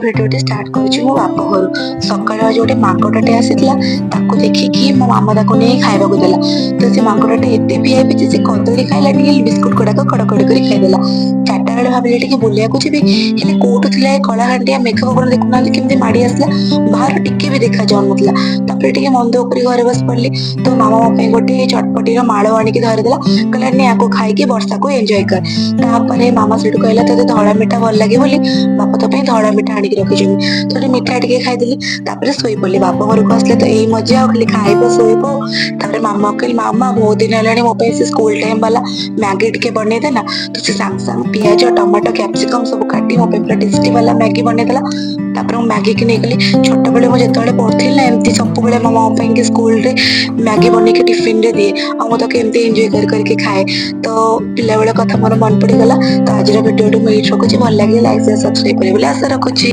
ଭିଡ଼ିଓଟି ଷ୍ଟାର୍ଟ କରୁଛି ମୋ ବାପ ଘରୁ। ସକାଳେ ଆଜି ଗୋଟେ ମାଙ୍କଡ଼ଟେ ଆସିଥିଲା, ତାକୁ ଦେଖିକି ମୋ ମାମା ତାକୁ ନେଇ ଖାଇବାକୁ ଦେଲା। ତ ସେ ମାଙ୍କଡ଼ଟେ ଏତେ ଭିଆଇପି ଯେ ସେ କଦଳୀ ଖାଇଲାନି, ବିସ୍କୁଟ ଗୁଡ଼ାକ କଡ଼କଡ଼ି କରି ଖାଇଦେଲା। ଚାରିଟା ବେଳେ ଭାବିଲି ଟିକେ ବୁଲିବାକୁ ଯିବି, ହେଲେ କୋଉଠୁ ଥିଲା ଏ କଳାହାଣ୍ଡିଆ ମେଘ ପବନ ଦେଖୁନାହାନ୍ତି କେମିତି ମାଡ଼ି ଆସିଲା, ବାହାରୁ ଟିକେ ବି ଦେଖା ଯାଉନଥିଲା। ତାପରେ ଟିକେ ମନ ଦୁଃଖ କରି ଘରେ ବସି ପଡ଼ିଲି। ତ ମାମା ମୋ ପାଇଁ ଗୋଟେ ଚଟପଟିର ମାଳ ଆଣିକି ଧରିଦେଲା, କହିଲା ନେ ଆକୁ ଖାଇକି ବର୍ଷାକୁ ଏନ୍ଜୟ କର। ତାପରେ ମାମା ସେଠୁ କହିଲା ତତେ ଧଳା ମିଠା ଭଲ ଲାଗେ ବୋଲି ବାପା ତୋ ପାଇଁ ଧଳା ମିଠା ଆଣିକି ରଖିଛନ୍ତି। ତ ମିଠା ଟିକେ ଖାଇଦେଲି, ତାପରେ ଶୋଇପଡ଼ିଲି। ବାପ ଘରକୁ ଆସିଲେ ତ ଏଇ ମଜା, ଆଉ ଖାଲି ଖାଇବ ଶୋଇବ। ତାପରେ ମାମା କହିଲି ମାମା ବହୁତ ଦିନ ହେଲାଣି ମୋ ପାଇଁ ସେ ସ୍କୁଲ ଟାଇମ ବାଲା ମ୍ୟାଗି ଟିକେ ବନେଇଦେ ନା। ତ ସେ ସାଙ୍ଗେ ସାଙ୍ଗେ ପିଆଜ ଟମାଟୋ କ୍ୟାପ୍ସିକମ ସବୁ କାଟି ମୋ ପାଇଁ ପୁରା ଟେଷ୍ଟି ବାଲା ମ୍ୟାଗି ବନେଇଦେଲା। ତାପରେ ମୁଁ ମ୍ୟାଗିକି ନେଇଗଲି। ଛୋଟବେଳେ ମୁଁ ଯେତେବେଳେ ପଢୁଥିଲି ନା, ଏମିତି ସବୁବେଳେ ମୋ ମାମା ପାଇଁକି ସ୍କୁଲରେ ମ୍ୟାଗି ବନେଇକି ଟିଫିନରେ ଦିଏ, ଆଉ ମୁଁ ତାକୁ ଏମିତି ଏନ୍ଜୟ କରିକି ଖାଏ। ତ ପିଲାବେଳ କଥା ମୋର ମନେ ପଡିଗଲା। ତ ଆଜିର ଭିଡ଼ିଓଟି ମୁଁ ଏଇଠି ରଖୁଛି। ଭଲ ଲାଗିଲେ ଲାଇକ୍ ସେୟାର ସବସ୍କ୍ରାଇବ କରିବେ ବୋଲି ଆଶା ରଖୁଛି।